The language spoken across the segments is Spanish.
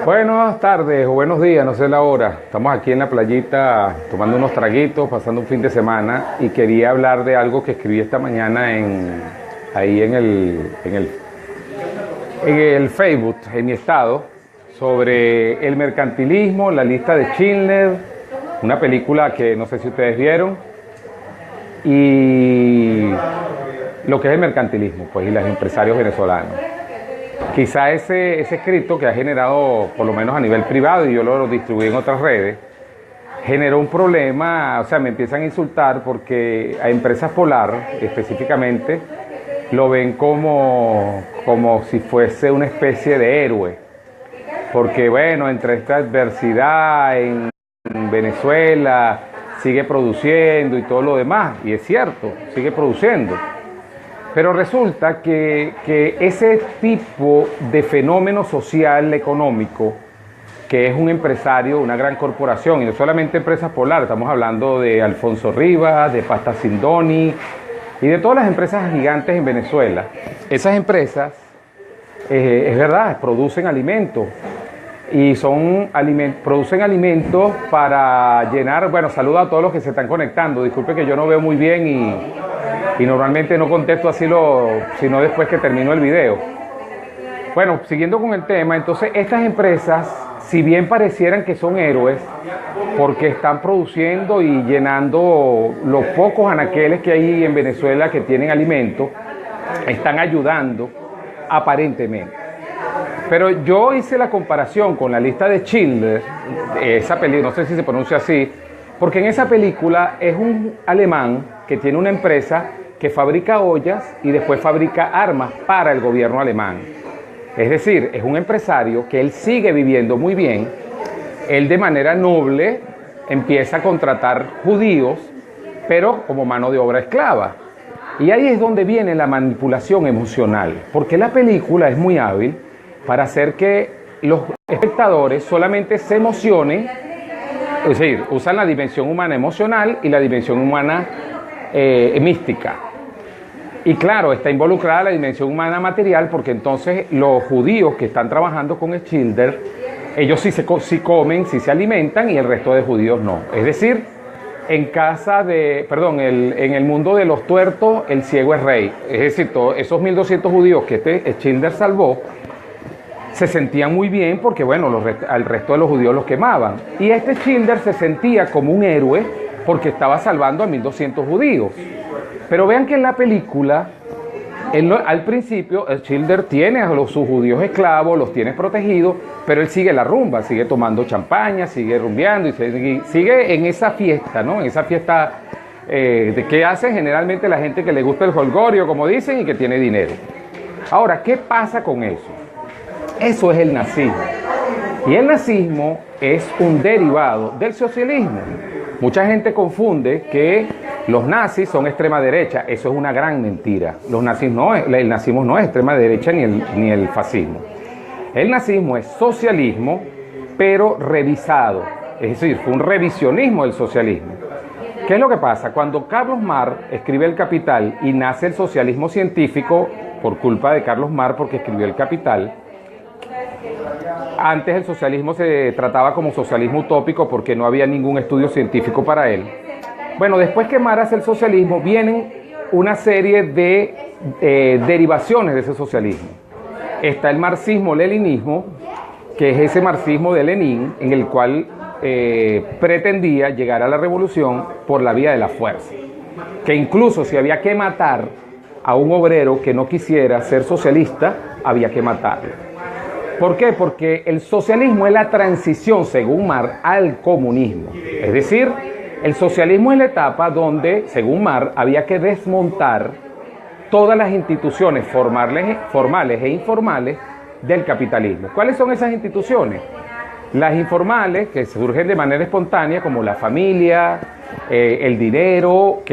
Buenas tardes o buenos días, no sé la hora. Estamos aquí en la playita tomando unos traguitos, pasando un fin de semana y quería hablar de algo que escribí esta mañana ahí en el Facebook, en mi estado, sobre el mercantilismo, la lista de Schindler, una película que no sé si ustedes vieron, y lo que es el mercantilismo, pues, y los empresarios venezolanos. Quizá ese escrito que ha generado, por lo menos a nivel privado, y yo lo distribuí en otras redes, generó un problema. O sea, me empiezan a insultar porque a Empresas Polar, específicamente, lo ven como si fuese una especie de héroe. Porque, bueno, entre esta adversidad en Venezuela, sigue produciendo y todo lo demás, y es cierto, sigue produciendo. Pero resulta que ese tipo de fenómeno social, económico, que es un empresario, una gran corporación, y no solamente Empresas Polar, estamos hablando de Alfonso Rivas, de Pasta Sindoni, y de todas las empresas gigantes en Venezuela. Esas empresas, es verdad, producen alimentos, y producen alimentos para llenar. Bueno, saludo a todos los que se están conectando, disculpe que yo no veo muy bien y normalmente no contesto así sino después que termino el video. Bueno, siguiendo con el tema, entonces estas empresas, si bien parecieran que son héroes, porque están produciendo y llenando los pocos anaqueles que hay en Venezuela que tienen alimentos, están ayudando aparentemente. Pero yo hice la comparación con la lista de Schindler, esa película, no sé si se pronuncia así, porque en esa película es un alemán que tiene una empresa que fabrica ollas y después fabrica armas para el gobierno alemán. Es decir, es un empresario que él sigue viviendo muy bien. Él de manera noble empieza a contratar judíos, pero como mano de obra esclava. Y ahí es donde viene la manipulación emocional, porque la película es muy hábil para hacer que los espectadores solamente se emocionen, es decir, usan la dimensión humana emocional y la dimensión humana mística. Y claro, está involucrada la dimensión humana material, porque entonces los judíos que están trabajando con Schindler, ellos sí comen, sí se alimentan, y el resto de judíos no. Es decir, en el mundo de los tuertos, el ciego es rey. Es decir, todos esos 1.200 judíos que Schindler salvó, se sentían muy bien porque, bueno, al resto de los judíos los quemaban. Y Schindler se sentía como un héroe porque estaba salvando a 1.200 judíos. Pero vean que en la película, al principio, Schindler tiene a sus judíos esclavos, los tiene protegidos, pero él sigue la rumba, sigue tomando champaña, sigue rumbeando y sigue en esa fiesta, ¿no? En esa fiesta de que hace generalmente la gente que le gusta el jolgorio, como dicen, y que tiene dinero. Ahora, ¿qué pasa con eso? Eso es el nazismo. Y el nazismo es un derivado del socialismo. Mucha gente confunde que los nazis son extrema derecha. Eso es una gran mentira. El nazismo no es extrema derecha ni el fascismo. El nazismo es socialismo, pero revisado. Es decir, fue un revisionismo del socialismo. ¿Qué es lo que pasa? Cuando Carlos Marx escribe El Capital y nace el socialismo científico, por culpa de Carlos Marx, porque escribió El Capital. Antes el socialismo se trataba como socialismo utópico porque no había ningún estudio científico para él. Bueno, después que Marx hace el socialismo, vienen una serie de derivaciones de ese socialismo. Está el marxismo-leninismo, que es ese marxismo de Lenin, en el cual pretendía llegar a la revolución por la vía de la fuerza. Que incluso si había que matar a un obrero que no quisiera ser socialista, había que matarlo. ¿Por qué? Porque el socialismo es la transición, según Marx, al comunismo. Es decir, el socialismo es la etapa donde, según Marx, había que desmontar todas las instituciones formales e informales del capitalismo. ¿Cuáles son esas instituciones? Las informales, que surgen de manera espontánea, como la familia, el dinero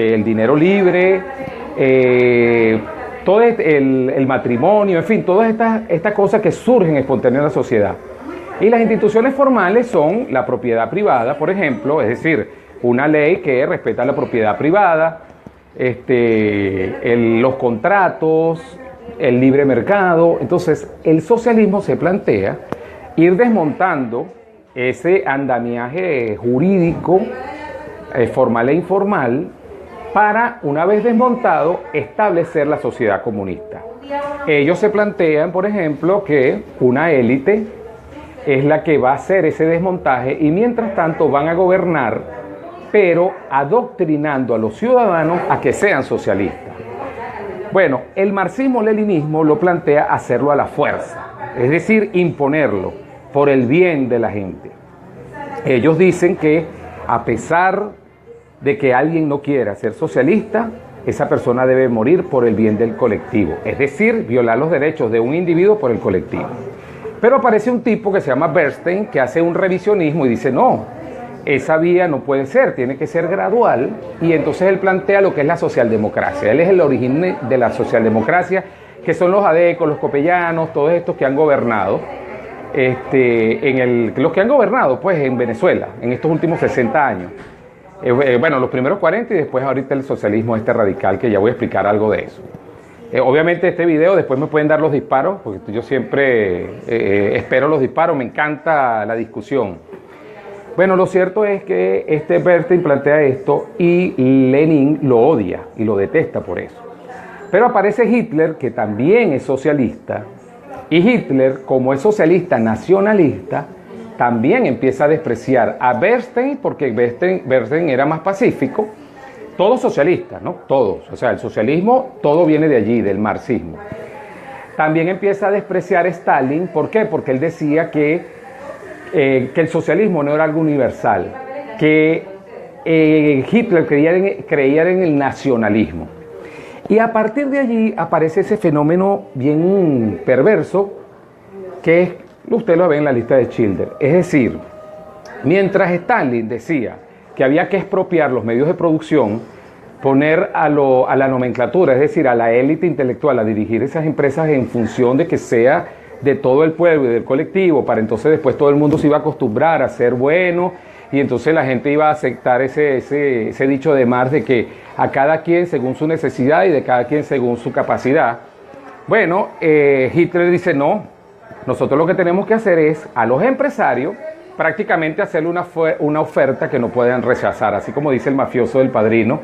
libre, todo el matrimonio, en fin, todas estas cosas que surgen espontáneas en la sociedad. Y las instituciones formales son la propiedad privada, por ejemplo, es decir, una ley que respeta la propiedad privada, los contratos, el libre mercado. Entonces, el socialismo se plantea ir desmontando ese andamiaje jurídico, formal e informal, para, una vez desmontado, establecer la sociedad comunista. Ellos se plantean, por ejemplo, que una élite es la que va a hacer ese desmontaje y mientras tanto van a gobernar, pero adoctrinando a los ciudadanos a que sean socialistas. Bueno, el marxismo-leninismo lo plantea hacerlo a la fuerza, es decir, imponerlo por el bien de la gente. Ellos dicen que a pesar de que alguien no quiera ser socialista, esa persona debe morir por el bien del colectivo, es decir, violar los derechos de un individuo por el colectivo. Pero aparece un tipo que se llama Bernstein, que hace un revisionismo y dice, no, esa vía no puede ser, tiene que ser gradual, y entonces él plantea lo que es la socialdemocracia. Él es el origen de la socialdemocracia, que son los adecos, los copellanos, todos estos que han gobernado, los que han gobernado pues en Venezuela en estos últimos 60 años. Bueno, los primeros 40 y después ahorita el socialismo radical, que ya voy a explicar algo de eso. Obviamente este video después me pueden dar los disparos, porque yo siempre espero los disparos, me encanta la discusión. Bueno, lo cierto es que Bernstein plantea esto y Lenin lo odia y lo detesta por eso. Pero aparece Hitler, que también es socialista, y Hitler, como es socialista nacionalista, también empieza a despreciar a Bernstein, porque Bernstein era más pacífico. Todos socialistas, ¿no? Todos. O sea, el socialismo, todo viene de allí, del marxismo. También empieza a despreciar a Stalin. ¿Por qué? Porque él decía que el socialismo no era algo universal, que Hitler creía en el nacionalismo. Y a partir de allí aparece ese fenómeno bien perverso, que es, usted lo ve en la lista de Schindler. Es decir, mientras Stalin decía que había que expropiar los medios de producción, poner a la nomenclatura, es decir, a la élite intelectual, a dirigir esas empresas en función de que sea de todo el pueblo y del colectivo, para entonces después todo el mundo se iba a acostumbrar a ser bueno, y entonces la gente iba a aceptar ese dicho de Marx de que a cada quien según su necesidad y de cada quien según su capacidad. Bueno, Hitler dice no, nosotros lo que tenemos que hacer es a los empresarios prácticamente hacerle una oferta que no puedan rechazar, así como dice el mafioso del Padrino,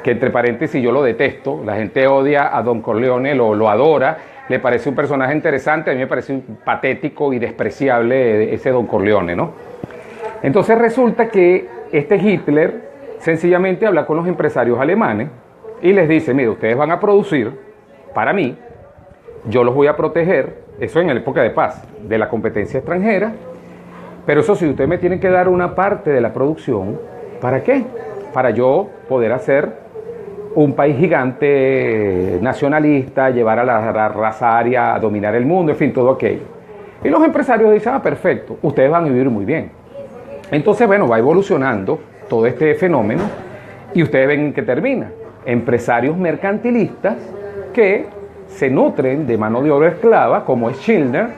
que entre paréntesis yo lo detesto, la gente odia a Don Corleone, lo adora, le parece un personaje interesante, a mí me parece un patético y despreciable ese Don Corleone, ¿no? Entonces resulta que Hitler sencillamente habla con los empresarios alemanes y les dice, mire, ustedes van a producir para mí, yo los voy a proteger, eso en la época de paz, de la competencia extranjera, pero eso sí, ustedes me tienen que dar una parte de la producción, ¿para qué? Para yo poder hacer un país gigante, nacionalista, llevar a la raza aria a dominar el mundo, en fin, todo aquello. Y los empresarios dicen, perfecto, ustedes van a vivir muy bien. Entonces, bueno, va evolucionando todo este fenómeno y ustedes ven en qué termina. Empresarios mercantilistas que se nutren de mano de obra esclava, como es Schindler,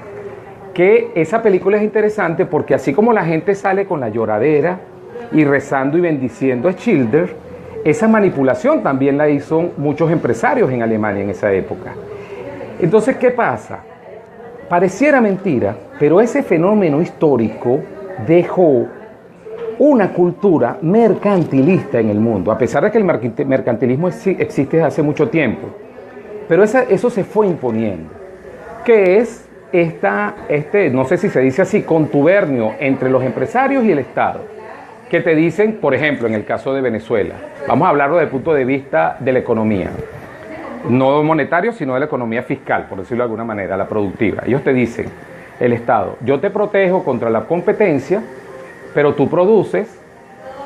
que esa película es interesante porque así como la gente sale con la lloradera y rezando y bendiciendo a Schindler, esa manipulación también la hizo muchos empresarios en Alemania en esa época. Entonces, ¿qué pasa? Pareciera mentira, pero ese fenómeno histórico dejó una cultura mercantilista en el mundo, a pesar de que el mercantilismo existe desde hace mucho tiempo. Pero eso se fue imponiendo, que es no sé si se dice así, contubernio entre los empresarios y el Estado, que te dicen, por ejemplo, en el caso de Venezuela, vamos a hablarlo desde el punto de vista de la economía, no monetario, sino de la economía fiscal, por decirlo de alguna manera, la productiva. Ellos te dicen, el Estado, yo te protejo contra la competencia, pero tú produces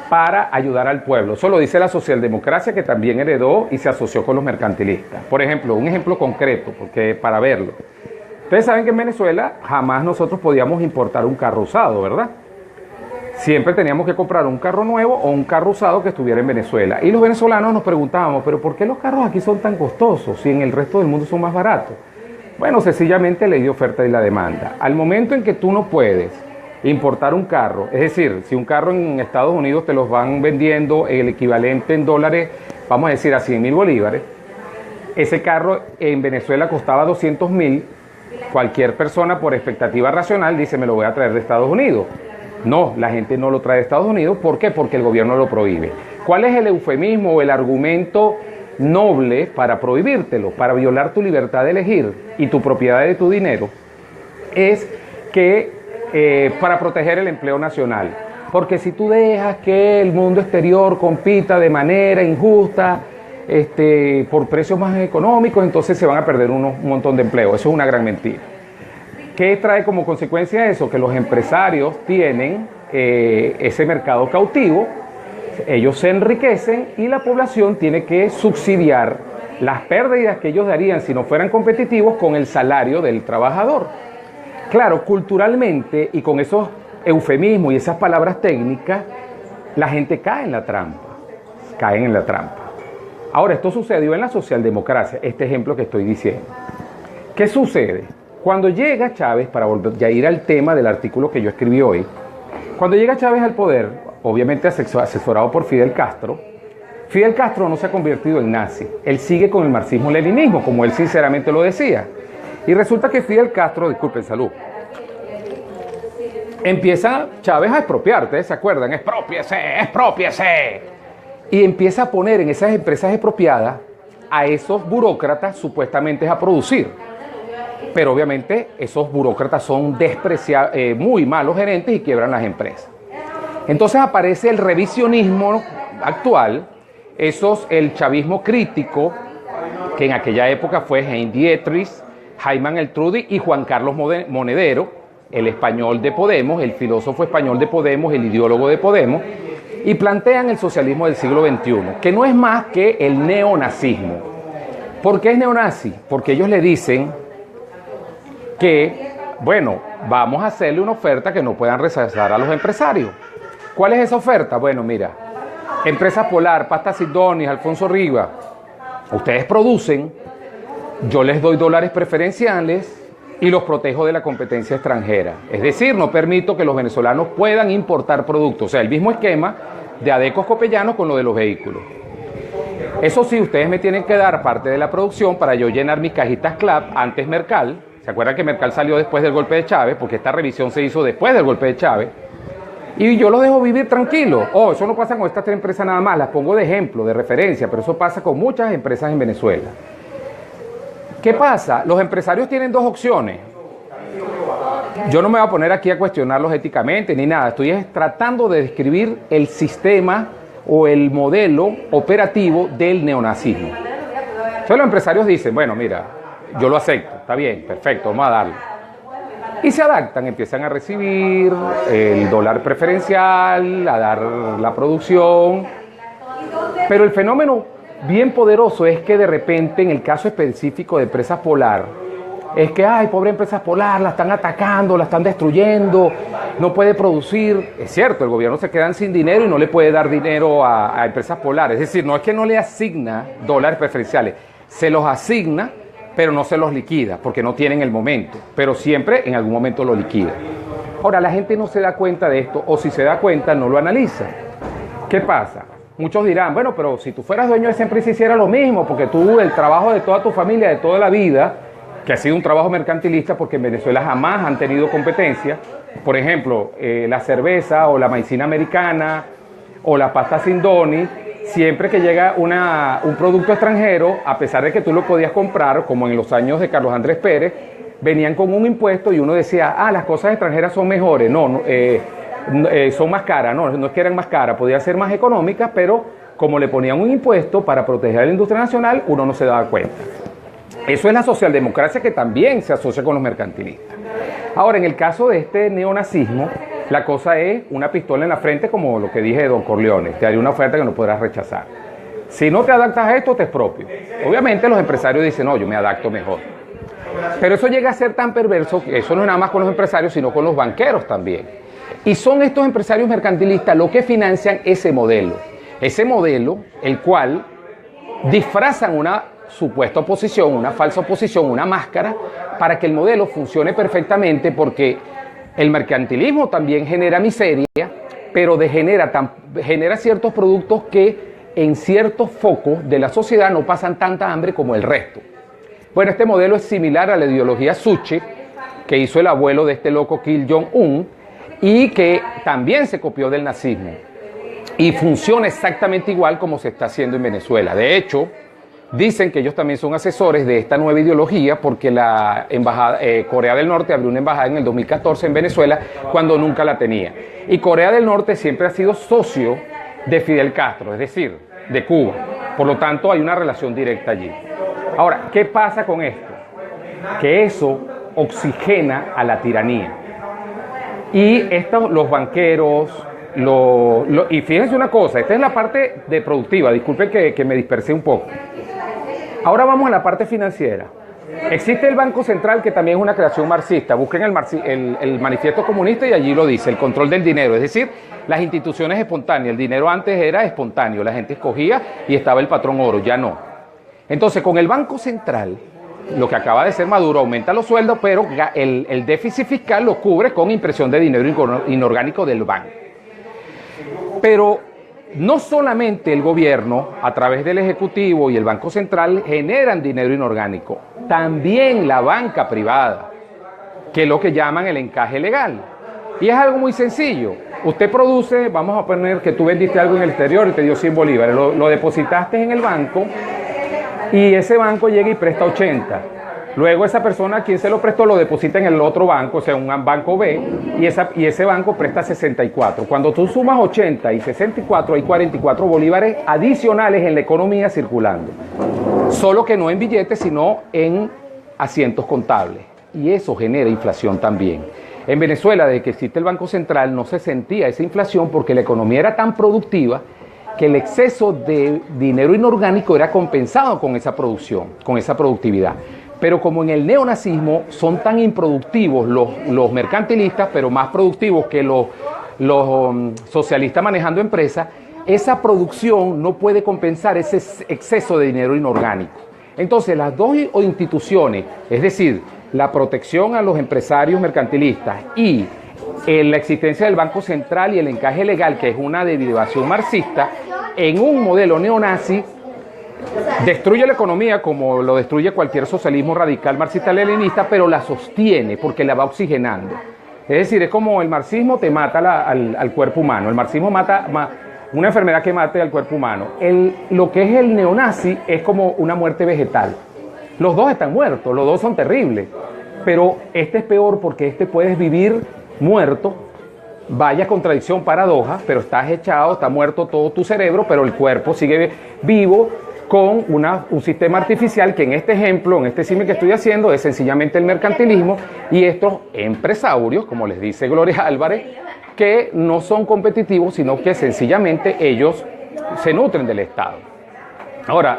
para ayudar al pueblo. Eso lo dice la socialdemocracia, que también heredó y se asoció con los mercantilistas. Por ejemplo, un ejemplo concreto, porque para verlo. Ustedes saben que en Venezuela jamás nosotros podíamos importar un carro usado, ¿verdad? Siempre teníamos que comprar un carro nuevo o un carro usado que estuviera en Venezuela. Y los venezolanos nos preguntábamos, ¿pero por qué los carros aquí son tan costosos si en el resto del mundo son más baratos? Bueno, sencillamente ley de oferta y la demanda. Al momento en que tú no puedes importar un carro, es decir, si un carro en Estados Unidos te los van vendiendo el equivalente en dólares, vamos a decir a 100.000 bolívares, ese carro en Venezuela costaba 200.000, cualquier persona por expectativa racional dice me lo voy a traer de Estados Unidos. No, la gente no lo trae de Estados Unidos. ¿Por qué? Porque el gobierno lo prohíbe. ¿Cuál es el eufemismo o el argumento noble para prohibírtelo, para violar tu libertad de elegir y tu propiedad de tu dinero? Es que para proteger el empleo nacional. Porque si tú dejas que el mundo exterior compita de manera injusta, por precios más económicos, entonces se van a perder un montón de empleos. Eso es una gran mentira. ¿Qué trae como consecuencia eso? Que los empresarios tienen ese mercado cautivo, ellos se enriquecen y la población tiene que subsidiar las pérdidas que ellos darían si no fueran competitivos con el salario del trabajador. Claro, culturalmente y con esos eufemismos y esas palabras técnicas, la gente cae en la trampa, caen en la trampa. Ahora, esto sucedió en la socialdemocracia, este ejemplo que estoy diciendo. ¿Qué sucede? Cuando llega Chávez, para volver ya ir al tema del artículo que yo escribí hoy, cuando llega Chávez al poder, obviamente asesorado por Fidel Castro no se ha convertido en nazi, él sigue con el marxismo-leninismo, como él sinceramente lo decía. Y resulta que Fidel Castro, disculpen, salud, empieza Chávez a expropiar, ¿ustedes se acuerdan? ¡Exprópiese, exprópiese! Y empieza a poner en esas empresas expropiadas a esos burócratas supuestamente a producir. Pero obviamente esos burócratas son muy malos gerentes y quiebran las empresas. Entonces aparece el revisionismo actual, el chavismo crítico, que en aquella época fue Hein Dietrich, Hyman Eltrudi y Juan Carlos Monedero, el español de Podemos, el filósofo español de Podemos, el ideólogo de Podemos, y plantean el socialismo del siglo XXI, que no es más que el neonazismo. ¿Por qué es neonazi? Porque ellos le dicen que, bueno, vamos a hacerle una oferta que no puedan rechazar a los empresarios. ¿Cuál es esa oferta? Bueno, mira, Empresa Polar, Pasta Sidonis, Alfonso Riva, ustedes producen, yo les doy dólares preferenciales y los protejo de la competencia extranjera. Es decir, no permito que los venezolanos puedan importar productos. O sea, el mismo esquema de Adecos Copellanos con lo de los vehículos. Eso sí, ustedes me tienen que dar parte de la producción para yo llenar mis cajitas CLAP, antes Mercal. ¿Se acuerdan que Mercal salió después del golpe de Chávez? Porque esta revisión se hizo después del golpe de Chávez. Y yo los dejo vivir tranquilos. Oh, eso no pasa con estas 3 empresas nada más, las pongo de ejemplo, de referencia, pero eso pasa con muchas empresas en Venezuela. ¿Qué pasa? Los empresarios tienen 2 opciones. Yo no me voy a poner aquí a cuestionarlos éticamente ni nada, estoy tratando de describir el sistema o el modelo operativo del neonazismo. Entonces los empresarios dicen, bueno, mira, yo lo acepto, está bien, perfecto, vamos a darlo. Y se adaptan, empiezan a recibir el dólar preferencial, a dar la producción. Pero el fenómeno bien poderoso es que de repente, en el caso específico de Empresas Polar, es que, ay, pobre Empresas Polar, la están atacando, la están destruyendo, no puede producir. Es cierto, el gobierno se queda sin dinero y no le puede dar dinero a Empresas Polar. Es decir, no es que no le asigna dólares preferenciales, se los asigna, pero no se los liquida, porque no tienen el momento, pero siempre en algún momento lo liquida. Ahora, la gente no se da cuenta de esto, o si se da cuenta, no lo analiza. ¿Qué pasa? Muchos dirán, bueno, pero si tú fueras dueño de esa empresa hiciera lo mismo, porque tú, el trabajo de toda tu familia, de toda la vida, que ha sido un trabajo mercantilista, porque en Venezuela jamás han tenido competencia, por ejemplo, la cerveza o la maicina americana o la pasta Sindoni, siempre que llega un producto extranjero, a pesar de que tú lo podías comprar, como en los años de Carlos Andrés Pérez, venían con un impuesto y uno decía, las cosas extranjeras son mejores, son más caras, no es que eran más caras, podían ser más económicas, pero como le ponían un impuesto para proteger a la industria nacional, uno no se daba cuenta. Eso es la socialdemocracia, que también se asocia con los mercantilistas. Ahora, en el caso de este neonazismo, la cosa es una pistola en la frente, como lo que dije de Don Corleone. Te haré una oferta que no podrás rechazar. Si no te adaptas a esto, te expropio. Obviamente los empresarios dicen, no, yo me adapto mejor. Pero eso llega a ser tan perverso que eso no es nada más con los empresarios, sino con los banqueros también. Y son estos empresarios mercantilistas los que financian ese modelo. Ese modelo, el cual disfrazan una supuesta oposición, una falsa oposición, una máscara, para que el modelo funcione perfectamente, porque el mercantilismo también genera miseria, pero genera ciertos productos que en ciertos focos de la sociedad no pasan tanta hambre como el resto. Bueno, este modelo es similar a la ideología Suche, que hizo el abuelo de este loco Kim Jong-un, y que también se copió del nazismo. Y funciona exactamente igual como se está haciendo en Venezuela. De hecho, dicen que ellos también son asesores de esta nueva ideología porque la embajada, Corea del Norte abrió una embajada en el 2014 en Venezuela cuando nunca la tenía. Y Corea del Norte siempre ha sido socio de Fidel Castro, es decir, de Cuba. Por lo tanto, hay una relación directa allí. Ahora, ¿qué pasa con esto? Que eso oxigena a la tiranía. Y los banqueros, y fíjense una cosa, esta es la parte de productiva, disculpen que me dispersé un poco. Ahora vamos a la parte financiera. Existe el Banco Central, que también es una creación marxista. Busquen el manifiesto comunista y allí lo dice, el control del dinero, es decir, las instituciones espontáneas. El dinero antes era espontáneo, la gente escogía y estaba el patrón oro, ya no. Entonces, con el Banco Central, lo que acaba de ser Maduro, aumenta los sueldos, pero el déficit fiscal lo cubre con impresión de dinero inorgánico del banco. Pero no solamente el gobierno, a través del Ejecutivo y el Banco Central, generan dinero inorgánico, también la banca privada, que es lo que llaman el encaje legal. Y es algo muy sencillo. Usted produce, vamos a poner que tú vendiste algo en el exterior y te dio 100 bolívares, lo depositaste en el banco y ese banco llega y presta 80. Luego esa persona a quien se lo prestó lo deposita en el otro banco, o sea, un banco B, y ese banco presta 64. Cuando tú sumas 80 y 64, hay 44 bolívares adicionales en la economía circulando. Solo que no en billetes, sino en asientos contables. Y eso genera inflación también. En Venezuela, desde que existe el Banco Central, no se sentía esa inflación porque la economía era tan productiva que el exceso de dinero inorgánico era compensado con esa producción, con esa productividad. Pero como en el neonazismo son tan improductivos los mercantilistas, pero más productivos que los socialistas manejando empresas, esa producción no puede compensar ese exceso de dinero inorgánico. Entonces las dos instituciones, es decir, la protección a los empresarios mercantilistas y la existencia del Banco Central y el encaje legal, que es una derivación marxista, en un modelo neonazi, destruye la economía como lo destruye cualquier socialismo radical marxista-leninista, pero la sostiene porque la va oxigenando. Es decir, es como el marxismo te mata al cuerpo humano, el marxismo mata una enfermedad que mate al cuerpo humano. Lo que es el neonazi es como una muerte vegetal. Los dos están muertos, los dos son terribles, pero este es peor porque puedes vivir muerto, vaya contradicción, paradoja, pero estás echado, está muerto todo tu cerebro, pero el cuerpo sigue vivo con un sistema artificial que en este ejemplo, en este símil que estoy haciendo, es sencillamente el mercantilismo y estos empresarios, como les dice Gloria Álvarez, que no son competitivos, sino que sencillamente ellos se nutren del Estado. Ahora,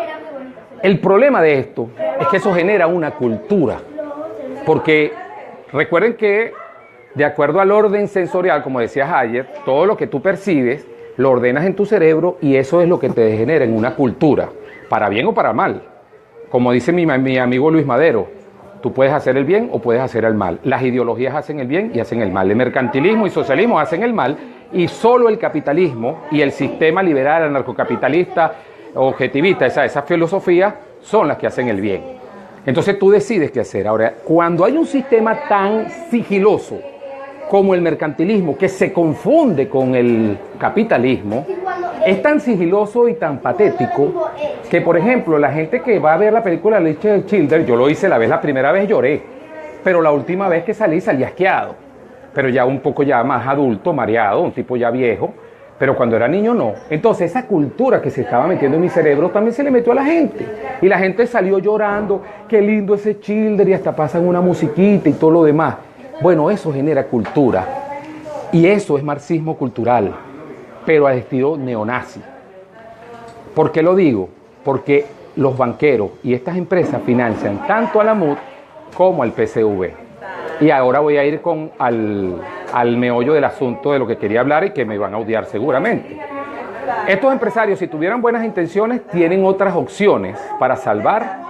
el problema de esto es que eso genera una cultura, porque recuerden que de acuerdo al orden sensorial, como decía Hayek, todo lo que tú percibes lo ordenas en tu cerebro y eso es lo que te genera en una cultura, para bien o para mal. Como dice mi amigo Luis Madero, tú puedes hacer el bien o puedes hacer el mal. Las ideologías hacen el bien y hacen el mal. El mercantilismo y socialismo hacen el mal y solo el capitalismo y el sistema liberal, anarcocapitalista, objetivista, esa filosofía son las que hacen el bien. Entonces tú decides qué hacer. Ahora, cuando hay un sistema tan sigiloso como el mercantilismo, que se confunde con el capitalismo, es tan sigiloso y tan patético que, por ejemplo, la gente que va a ver la película Richard Children, yo lo hice la primera vez lloré, pero la última vez que salí asqueado, pero ya un poco ya más adulto, mareado, un tipo ya viejo, pero cuando era niño no. Entonces esa cultura que se estaba metiendo en mi cerebro también se le metió a la gente, y la gente salió llorando, qué lindo ese Children, y hasta pasan una musiquita y todo lo demás. Bueno, eso genera cultura y eso es marxismo cultural, pero al estilo neonazi. ¿Por qué lo digo? Porque los banqueros y estas empresas financian tanto a la MUD como al PCV. Y ahora voy a ir al meollo del asunto de lo que quería hablar y que me van a odiar seguramente. Estos empresarios, si tuvieran buenas intenciones, tienen otras opciones para salvar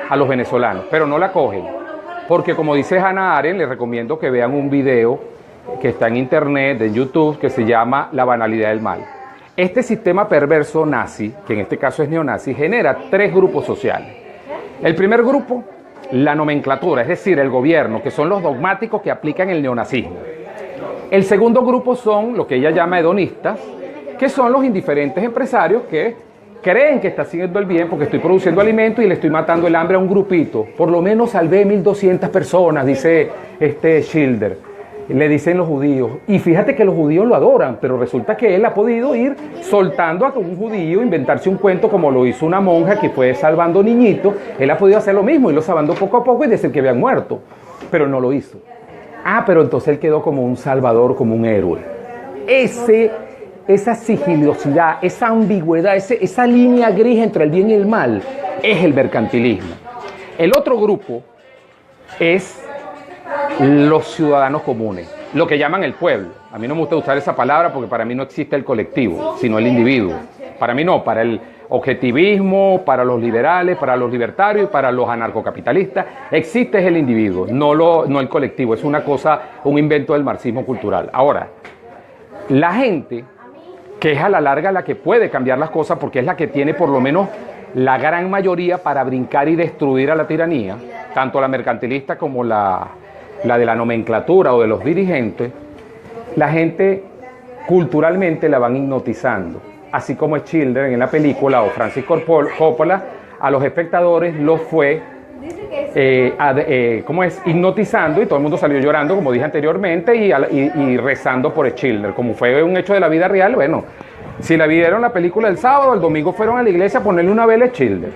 a los venezolanos, pero no la cogen. Porque como dice Hannah Arendt, les recomiendo que vean un video que está en internet, en YouTube, que se llama La banalidad del mal. Este sistema perverso nazi, que en este caso es neonazi, genera 3 grupos sociales. El primer grupo, la nomenclatura, es decir, el gobierno, que son los dogmáticos que aplican el neonazismo. El segundo grupo son lo que ella llama hedonistas, que son los indiferentes empresarios que creen que está haciendo el bien porque estoy produciendo alimento y le estoy matando el hambre a un grupito. Por lo menos salvé 1.200 personas, dice Schilder. Le dicen los judíos. Y fíjate que los judíos lo adoran, pero resulta que él ha podido ir soltando a un judío, inventarse un cuento como lo hizo una monja que fue salvando niñitos. Él ha podido hacer lo mismo, irlo salvando poco a poco y decir que habían muerto. Pero no lo hizo. Pero entonces él quedó como un salvador, como un héroe. Esa sigilosidad, esa ambigüedad, esa línea gris entre el bien y el mal, es el mercantilismo. El otro grupo es los ciudadanos comunes, lo que llaman el pueblo. A mí no me gusta usar esa palabra porque para mí no existe el colectivo, sino el individuo. Para mí no, para el objetivismo, para los liberales, para los libertarios y para los anarcocapitalistas, existe el individuo, no el colectivo. Es una cosa, un invento del marxismo cultural. Ahora, la gente, que es a la larga la que puede cambiar las cosas porque es la que tiene por lo menos la gran mayoría para brincar y destruir a la tiranía, tanto la mercantilista como la de la nomenclatura o de los dirigentes, la gente culturalmente la van hipnotizando. Así como Schindler en la película o Francis Coppola, a los espectadores los fue hipnotizando y todo el mundo salió llorando, como dije anteriormente, y rezando por Schindler. Como fue un hecho de la vida real, bueno, si la vieron la película el sábado, el domingo fueron a la iglesia a ponerle una vela a Schindler.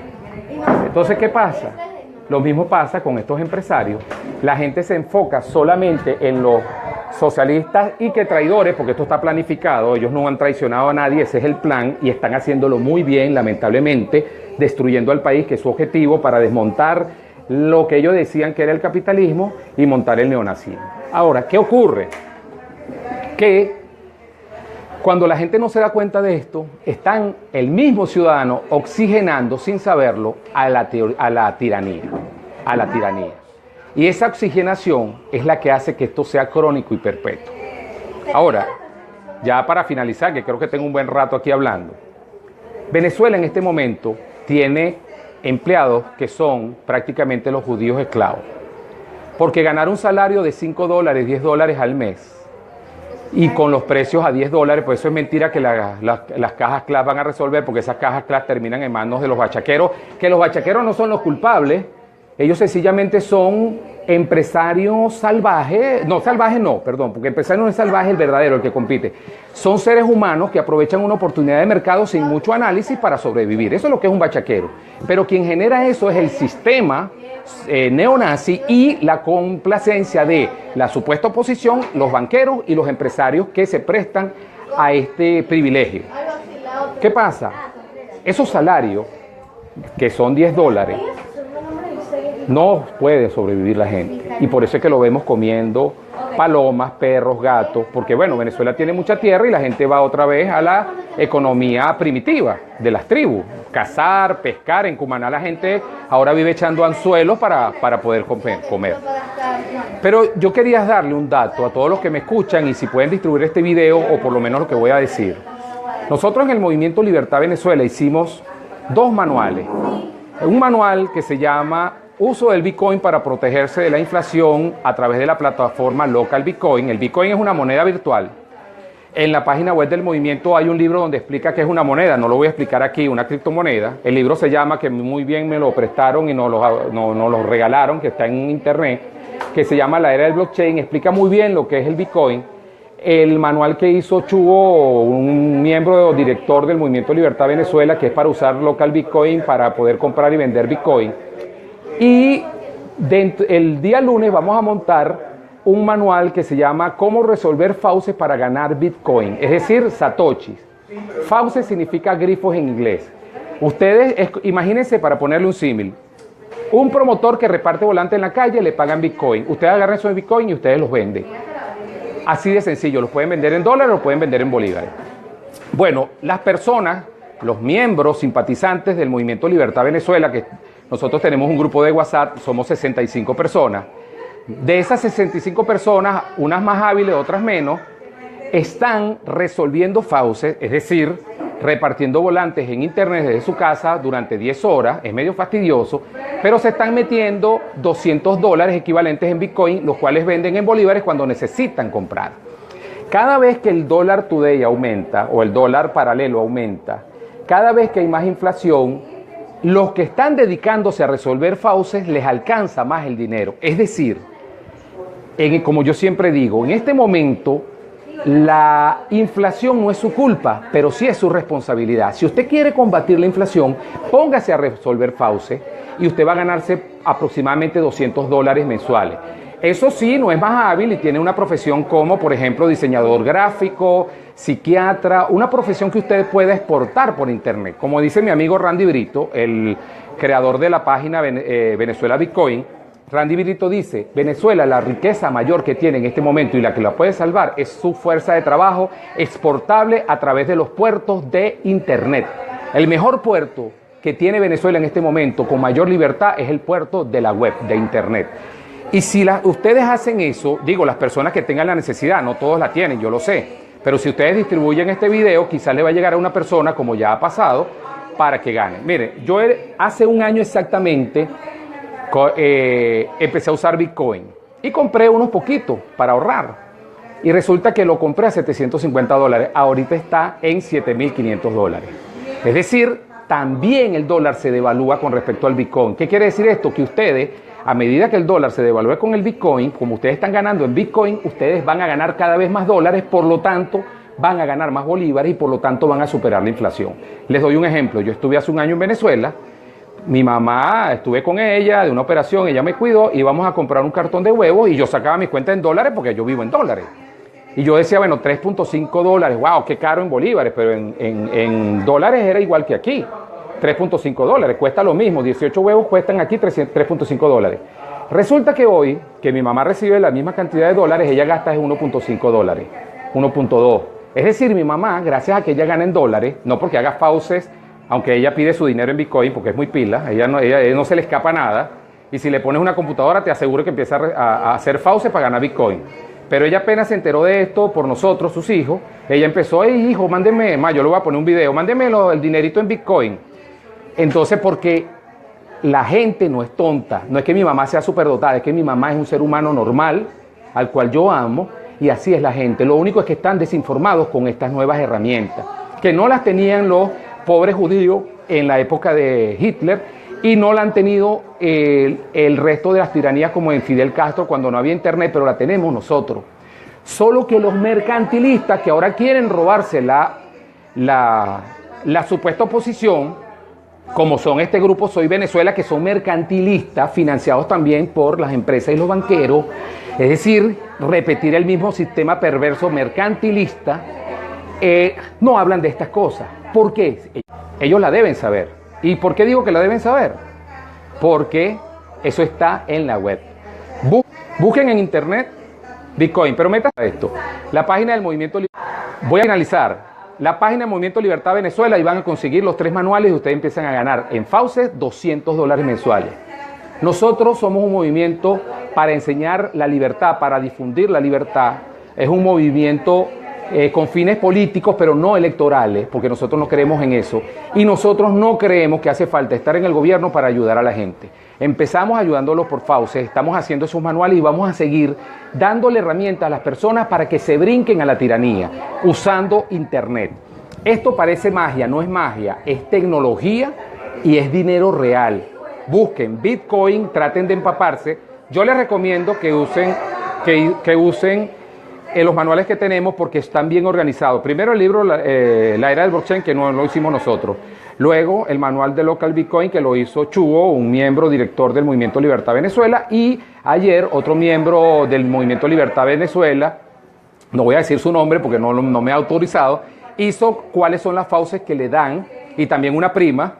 Entonces, ¿qué pasa? Lo mismo pasa con estos empresarios. La gente se enfoca solamente en los socialistas y que traidores, porque esto está planificado, ellos no han traicionado a nadie, ese es el plan y están haciéndolo muy bien, lamentablemente, destruyendo al país, que es su objetivo, para desmontar lo que ellos decían que era el capitalismo y montar el neonazismo. Ahora, ¿qué ocurre? Que cuando la gente no se da cuenta de esto, están el mismo ciudadano oxigenando sin saberlo a la tiranía. Y esa oxigenación es la que hace que esto sea crónico y perpetuo. Ahora, ya para finalizar, que creo que tengo un buen rato aquí hablando, Venezuela en este momento tiene empleados que son prácticamente los judíos esclavos. Porque ganar un salario de $5, $10 al mes, y con los precios a $10, pues eso es mentira que las cajas CLAS van a resolver, porque esas cajas CLAS terminan en manos de los bachaqueros, que los bachaqueros no son los culpables, ellos sencillamente son empresarios salvajes, porque empresario no es salvaje el verdadero, el que compite. Son seres humanos que aprovechan una oportunidad de mercado sin mucho análisis para sobrevivir. Eso es lo que es un bachaquero. Pero quien genera eso es el sistema neonazi y la complacencia de la supuesta oposición, los banqueros y los empresarios que se prestan a este privilegio. ¿Qué pasa? Esos salarios, que son $10, no puede sobrevivir la gente. Y por eso es que lo vemos comiendo palomas, perros, gatos, porque bueno, Venezuela tiene mucha tierra y la gente va otra vez a la economía primitiva de las tribus. Cazar, pescar. En Cumaná la gente ahora vive echando anzuelos para poder comer. Pero yo quería darle un dato a todos los que me escuchan y si pueden distribuir este video o por lo menos lo que voy a decir. Nosotros en el Movimiento Libertad Venezuela hicimos 2 manuales. Un manual que se llama Uso del Bitcoin para protegerse de la inflación a través de la plataforma Local Bitcoin. El Bitcoin es una moneda virtual. En la página web del movimiento hay un libro donde explica que es una moneda, no lo voy a explicar aquí, una criptomoneda. El libro se llama, que muy bien me lo prestaron y nos lo regalaron, que está en internet, que se llama La Era del Blockchain, explica muy bien lo que es el Bitcoin. El manual que hizo Chugo, un miembro o director del Movimiento Libertad Venezuela, que es para usar Local Bitcoin para poder comprar y vender Bitcoin. Y el día lunes vamos a montar un manual que se llama Cómo resolver fauces para ganar Bitcoin, es decir, satoshis. Fauces significa grifos en inglés. Ustedes, imagínense, para ponerle un símil, un promotor que reparte volante en la calle, le pagan Bitcoin. Ustedes agarran esos Bitcoin y ustedes los venden. Así de sencillo, los pueden vender en dólares o los pueden vender en bolívares. Bueno, las personas, los miembros simpatizantes del Movimiento Libertad Venezuela, que nosotros tenemos un grupo de WhatsApp, somos 65 personas. De esas 65 personas, unas más hábiles, otras menos, están resolviendo fauces, es decir, repartiendo volantes en internet desde su casa durante 10 horas, es medio fastidioso, pero se están metiendo $200 equivalentes en Bitcoin, los cuales venden en bolívares cuando necesitan comprar. Cada vez que el dólar today aumenta o el dólar paralelo aumenta, cada vez que hay más inflación, los que están dedicándose a resolver fauces les alcanza más el dinero. Es decir, como yo siempre digo, en este momento la inflación no es su culpa, pero sí es su responsabilidad. Si usted quiere combatir la inflación, póngase a resolver fauces y usted va a ganarse aproximadamente $200 mensuales. Eso sí, no es más hábil y tiene una profesión como, por ejemplo, diseñador gráfico, psiquiatra, una profesión que usted pueda exportar por internet. Como dice mi amigo Randy Brito, el creador de la página Venezuela Bitcoin, Randy Brito dice, Venezuela, la riqueza mayor que tiene en este momento y la que la puede salvar es su fuerza de trabajo exportable a través de los puertos de internet. El mejor puerto que tiene Venezuela en este momento con mayor libertad es el puerto de la web, de internet. Y si ustedes hacen eso, digo, las personas que tengan la necesidad, no todos la tienen, yo lo sé, pero si ustedes distribuyen este video, quizás le va a llegar a una persona, como ya ha pasado, para que gane. Mire, yo hace un año exactamente empecé a usar Bitcoin y compré unos poquitos para ahorrar. Y resulta que lo compré a $750. Ahorita está en $7.500. Es decir, también el dólar se devalúa con respecto al Bitcoin. ¿Qué quiere decir esto? Que ustedes, a medida que el dólar se devalúe con el Bitcoin, como ustedes están ganando en Bitcoin, ustedes van a ganar cada vez más dólares, por lo tanto, van a ganar más bolívares y por lo tanto van a superar la inflación. Les doy un ejemplo. Yo estuve hace un año en Venezuela. Mi mamá, estuve con ella de una operación, ella me cuidó, íbamos a comprar un cartón de huevos y yo sacaba mi cuenta en dólares porque yo vivo en dólares. Y yo decía, bueno, $3.5, wow, qué caro en bolívares, pero en dólares era igual que aquí. $3.5, cuesta lo mismo, 18 huevos cuestan aquí $3.5. Resulta que hoy, que mi mamá recibe la misma cantidad de dólares, ella gasta $1.5, 1.2. Es decir, mi mamá, gracias a que ella gana en dólares, no porque haga fauces, aunque ella pide su dinero en Bitcoin porque es muy pila, ella no se le escapa nada, y si le pones una computadora te aseguro que empieza a hacer fauces para ganar Bitcoin. Pero ella apenas se enteró de esto por nosotros, sus hijos, ella empezó, hey hijo, mándeme, yo le voy a poner un video, mándeme el dinerito en Bitcoin. Entonces, porque la gente no es tonta, no es que mi mamá sea superdotada, es que mi mamá es un ser humano normal, al cual yo amo, y así es la gente. Lo único es que están desinformados con estas nuevas herramientas, que no las tenían los pobres judíos en la época de Hitler y no la han tenido el resto de las tiranías como en Fidel Castro cuando no había internet, pero la tenemos nosotros. Solo que los mercantilistas que ahora quieren robarse la supuesta oposición, como son este grupo Soy Venezuela, que son mercantilistas financiados también por las empresas y los banqueros, es decir, repetir el mismo sistema perverso mercantilista, no hablan de estas cosas. ¿Por qué? Ellos la deben saber. ¿Y por qué digo que la deben saber? Porque eso está en la web. Busquen en internet Bitcoin, pero metan esto. La página del Movimiento Libertad. Voy a finalizar. La página del Movimiento Libertad Venezuela y van a conseguir los 3 manuales y ustedes empiezan a ganar en fauces $200 mensuales. Nosotros somos un movimiento para enseñar la libertad, para difundir la libertad. Es un movimiento con fines políticos, pero no electorales, porque nosotros no creemos en eso. Y nosotros no creemos que hace falta estar en el gobierno para ayudar a la gente. Empezamos ayudándolos por fauces, estamos haciendo esos manuales y vamos a seguir dándole herramientas a las personas para que se brinquen a la tiranía, usando internet. Esto parece magia, no es magia, es tecnología y es dinero real. Busquen Bitcoin, traten de empaparse. Yo les recomiendo que usen los manuales que tenemos porque están bien organizados. Primero el libro La Era del Blockchain, que no lo hicimos nosotros. Luego el manual de Local Bitcoin, que lo hizo Chugo, un miembro director del Movimiento Libertad Venezuela. Y ayer otro miembro del Movimiento Libertad Venezuela, no voy a decir su nombre porque no me ha autorizado, hizo cuáles son las fauces que le dan, y también una prima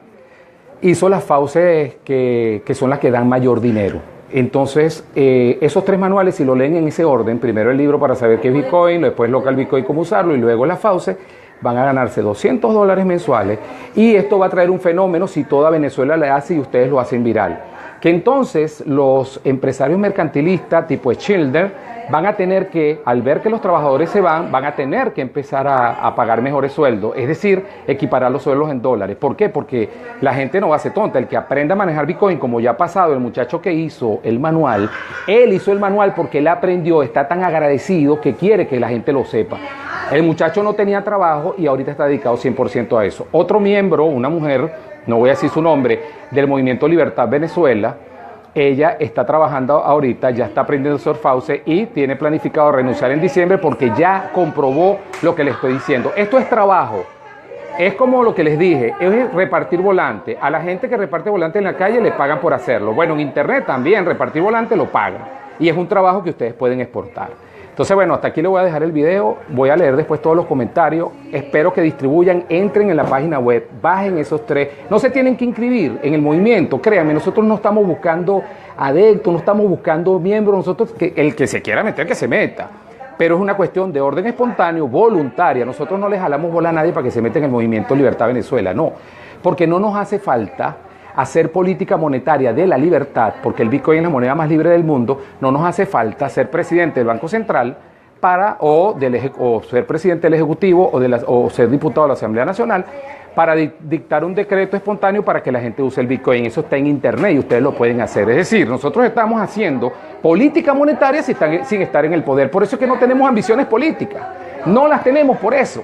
hizo las fauces que son las que dan mayor dinero. Entonces, esos 3 manuales, si lo leen en ese orden, primero el libro para saber qué es Bitcoin, después Local Bitcoin, cómo usarlo, y luego las fauces, van a ganarse $200 mensuales. Y esto va a traer un fenómeno si toda Venezuela le hace y ustedes lo hacen viral. Que entonces los empresarios mercantilistas tipo Schindler van a tener que, al ver que los trabajadores se van a tener que empezar a pagar mejores sueldos, es decir, equiparar los sueldos en dólares. ¿Por qué? Porque la gente no va a ser tonta. El que aprenda a manejar Bitcoin, como ya ha pasado, el muchacho que hizo el manual, él hizo el manual porque él aprendió, está tan agradecido que quiere que la gente lo sepa. El muchacho no tenía trabajo y ahorita está dedicado 100% a eso. Otro miembro, una mujer, no voy a decir su nombre, del Movimiento Libertad Venezuela, ella está trabajando ahorita, ya está aprendiendo Surfause y tiene planificado renunciar en diciembre porque ya comprobó lo que le estoy diciendo. Esto es trabajo. Es como lo que les dije, es repartir volante. A la gente que reparte volante en la calle le pagan por hacerlo. Bueno, en internet también repartir volante lo pagan. Y es un trabajo que ustedes pueden exportar. Entonces, bueno, hasta aquí le voy a dejar el video. Voy a leer después todos los comentarios. Espero que distribuyan, entren en la página web, bajen esos 3. No se tienen que inscribir en el movimiento. Créanme, nosotros no estamos buscando adeptos, no estamos buscando miembros. Nosotros, el que se quiera meter, que se meta. Pero es una cuestión de orden espontáneo, voluntaria. Nosotros no le jalamos bola a nadie para que se meta en el movimiento Libertad Venezuela, no. Porque no nos hace falta hacer política monetaria de la libertad, porque el Bitcoin es la moneda más libre del mundo. No nos hace falta ser presidente del Banco Central o ser presidente del Ejecutivo o ser diputado de la Asamblea Nacional para dictar un decreto espontáneo para que la gente use el Bitcoin. Eso está en internet y ustedes lo pueden hacer. Es decir, nosotros estamos haciendo política monetaria sin estar en el poder. Por eso es que no tenemos ambiciones políticas. No las tenemos por eso.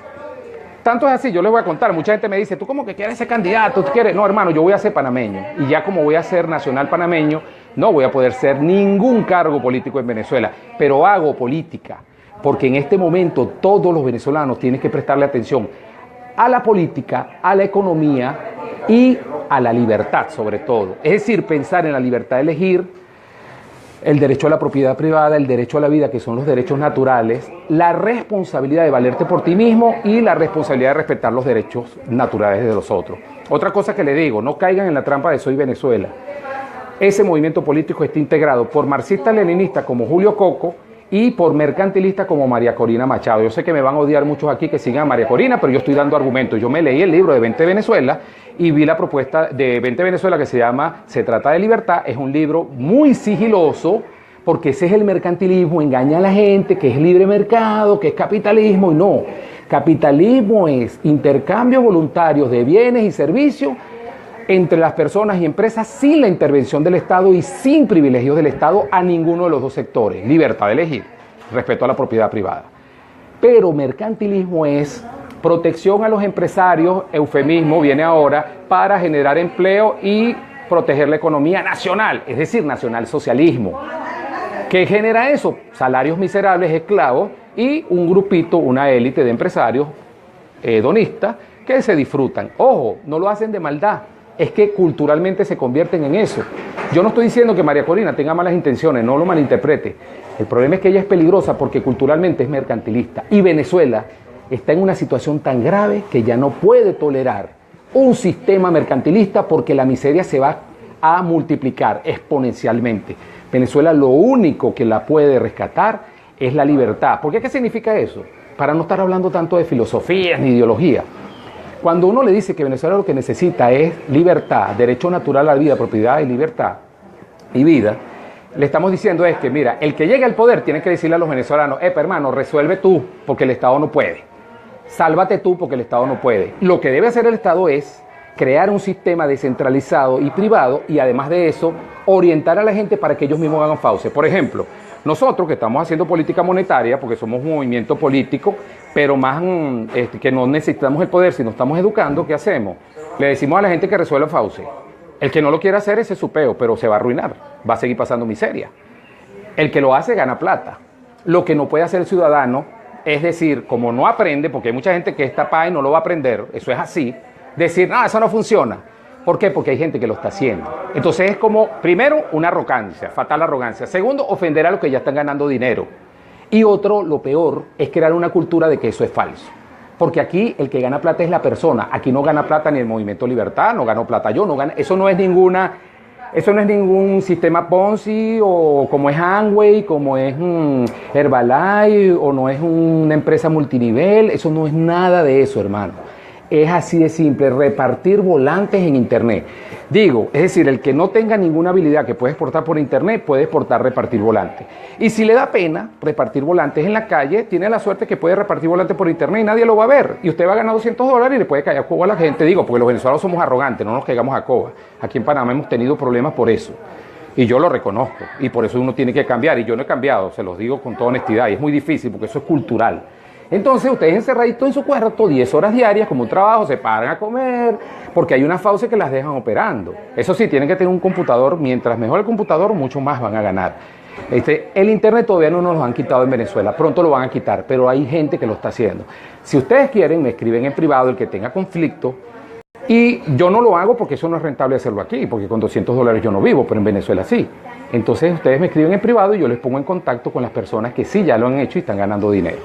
Tanto es así, yo les voy a contar, mucha gente me dice, ¿tú cómo que quieres ser candidato? ¿Tú quieres? No, hermano, yo voy a ser panameño. Y ya como voy a ser nacional panameño, no voy a poder ser ningún cargo político en Venezuela. Pero hago política, porque en este momento todos los venezolanos tienen que prestarle atención a la política, a la economía y a la libertad sobre todo. Es decir, pensar en la libertad de elegir, el derecho a la propiedad privada, el derecho a la vida, que son los derechos naturales, la responsabilidad de valerte por ti mismo y la responsabilidad de respetar los derechos naturales de los otros. Otra cosa que le digo, no caigan en la trampa de Soy Venezuela. Ese movimiento político está integrado por marxistas-leninistas como Julio Coco y por mercantilistas como María Corina Machado. Yo sé que me van a odiar muchos aquí que sigan a María Corina, pero yo estoy dando argumentos. Yo me leí el libro de Vente Venezuela y vi la propuesta de Vente Venezuela que se llama Se trata de libertad. Es un libro muy sigiloso porque ese es el mercantilismo, engaña a la gente que es libre mercado, que es capitalismo, y no. Capitalismo es intercambios voluntarios de bienes y servicios entre las personas y empresas sin la intervención del Estado y sin privilegios del Estado a ninguno de los dos sectores. Libertad de elegir, respeto a la propiedad privada. Pero mercantilismo es protección a los empresarios, eufemismo viene ahora, para generar empleo y proteger la economía nacional, es decir, nacionalsocialismo. ¿Qué genera eso? Salarios miserables, esclavos y un grupito, una élite de empresarios hedonistas que se disfrutan. Ojo, no lo hacen de maldad, es que culturalmente se convierten en eso. Yo no estoy diciendo que María Corina tenga malas intenciones, no lo malinterprete. El problema es que ella es peligrosa porque culturalmente es mercantilista. Y Venezuela está en una situación tan grave que ya no puede tolerar un sistema mercantilista porque la miseria se va a multiplicar exponencialmente. Venezuela lo único que la puede rescatar es la libertad. ¿Por qué? ¿Qué significa eso? Para no estar hablando tanto de filosofías ni ideología. Cuando uno le dice que Venezuela lo que necesita es libertad, derecho natural a la vida, propiedad y libertad y vida, le estamos diciendo es que, mira, el que llegue al poder tiene que decirle a los venezolanos, hermano, resuelve tú porque el Estado no puede. Sálvate tú porque el Estado no puede. Lo que debe hacer el Estado es crear un sistema descentralizado y privado y además de eso, orientar a la gente para que ellos mismos hagan fauces. Por ejemplo, nosotros que estamos haciendo política monetaria, porque somos un movimiento político, pero más que no necesitamos el poder, sino estamos educando, ¿qué hacemos? Le decimos a la gente que resuelva fauces. El que no lo quiera hacer, ese es su peo, pero se va a arruinar, va a seguir pasando miseria. El que lo hace gana plata. Lo que no puede hacer el ciudadano, es decir, como no aprende, porque hay mucha gente que es tapada y no lo va a aprender, eso es así, decir, no, eso no funciona. ¿Por qué? Porque hay gente que lo está haciendo. Entonces es como, primero, una arrogancia, fatal arrogancia. Segundo, ofender a los que ya están ganando dinero. Y otro, lo peor, es crear una cultura de que eso es falso. Porque aquí el que gana plata es la persona. Aquí no gana plata ni el Movimiento Libertad, no ganó plata yo, no gana. Eso no es ningún sistema Ponzi o como es Amway, como es Herbalife o no es una empresa multinivel. Eso no es nada de eso, hermano. Es así de simple, repartir volantes en internet. Digo, es decir, el que no tenga ninguna habilidad que pueda exportar por internet, puede exportar repartir volantes. Y si le da pena repartir volantes en la calle, tiene la suerte que puede repartir volantes por internet y nadie lo va a ver. Y usted va a ganar $200 y le puede caer a coba a la gente. Digo, porque los venezolanos somos arrogantes, no nos caigamos a coba. Aquí en Panamá hemos tenido problemas por eso. Y yo lo reconozco. Y por eso uno tiene que cambiar. Y yo no he cambiado, se los digo con toda honestidad. Y es muy difícil porque eso es cultural. Entonces ustedes encerraditos en su cuarto 10 horas diarias como un trabajo, se paran a comer, porque hay una fauce que las dejan operando. Eso sí, tienen que tener un computador, mientras mejor el computador, mucho más van a ganar. El internet todavía no nos lo han quitado en Venezuela, pronto lo van a quitar, pero hay gente que lo está haciendo. Si ustedes quieren, me escriben en privado el que tenga conflicto, y yo no lo hago porque eso no es rentable hacerlo aquí, porque con $200 yo no vivo, pero en Venezuela sí. Entonces ustedes me escriben en privado y yo les pongo en contacto con las personas que sí ya lo han hecho y están ganando dinero.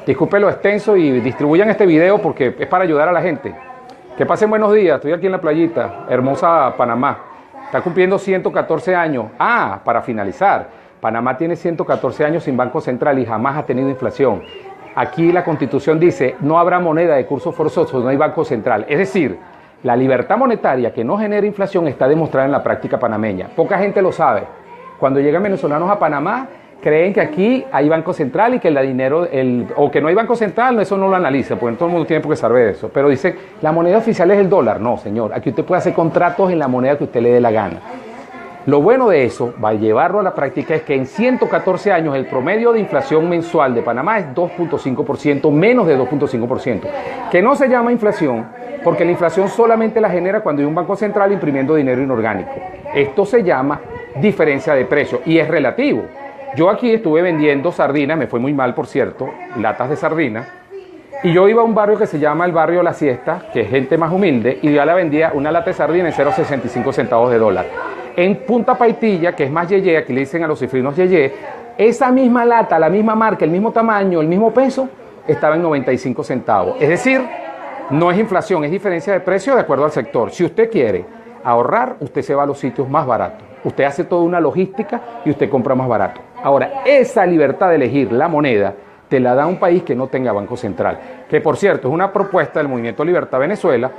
Disculpe lo extenso y distribuyan este video porque es para ayudar a la gente. Que pasen buenos días, estoy aquí en la playita, hermosa Panamá. Está cumpliendo 114 años. Para finalizar, Panamá tiene 114 años sin Banco Central y jamás ha tenido inflación. Aquí la Constitución dice, no habrá moneda de curso forzoso, no hay Banco Central. Es decir, la libertad monetaria que no genera inflación está demostrada en la práctica panameña. Poca gente lo sabe. Cuando llegan venezolanos a Panamá, creen que aquí hay Banco Central y que el dinero, o que no hay Banco Central, eso no lo analiza, porque todo el mundo tiene por qué saber eso. Pero dicen, la moneda oficial es el dólar. No, señor, aquí usted puede hacer contratos en la moneda que usted le dé la gana. Lo bueno de eso, va a llevarlo a la práctica, es que en 114 años el promedio de inflación mensual de Panamá es 2.5%, menos de 2.5%, que no se llama inflación, porque la inflación solamente la genera cuando hay un Banco Central imprimiendo dinero inorgánico. Esto se llama diferencia de precio y es relativo. Yo aquí estuve vendiendo sardinas, me fue muy mal por cierto, latas de sardinas, y yo iba a un barrio que se llama el barrio La Siesta, que es gente más humilde, y yo la vendía una lata de sardina en 0.65 centavos de dólar. En Punta Paitilla, que es más yeye, aquí le dicen a los cifrinos yeye, esa misma lata, la misma marca, el mismo tamaño, el mismo peso, estaba en 95 centavos. Es decir, no es inflación, es diferencia de precio de acuerdo al sector. Si usted quiere ahorrar, usted se va a los sitios más baratos. Usted hace toda una logística y usted compra más barato. Ahora, esa libertad de elegir la moneda te la da un país que no tenga Banco Central. Que, por cierto, es una propuesta del Movimiento Libertad Venezuela,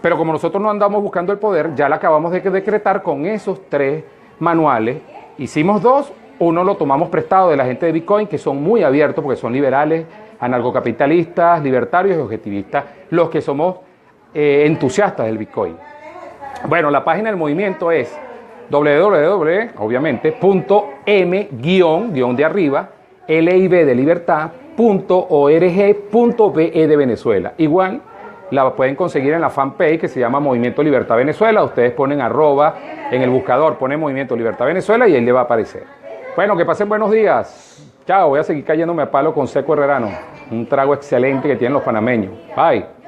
pero como nosotros no andamos buscando el poder, ya la acabamos de decretar con esos 3 manuales. Hicimos 2, uno lo tomamos prestado de la gente de Bitcoin, que son muy abiertos porque son liberales, anarcocapitalistas, libertarios y objetivistas, los que somos entusiastas del Bitcoin. Bueno, la página del movimiento es lib de libertad.org.be de Venezuela. Igual la pueden conseguir en la fanpage que se llama Movimiento Libertad Venezuela. Ustedes ponen @ en el buscador, ponen Movimiento Libertad Venezuela y ahí le va a aparecer. Bueno, que pasen buenos días. Chao, voy a seguir cayéndome a palo con Seco Herrerano. Un trago excelente que tienen los panameños. Bye.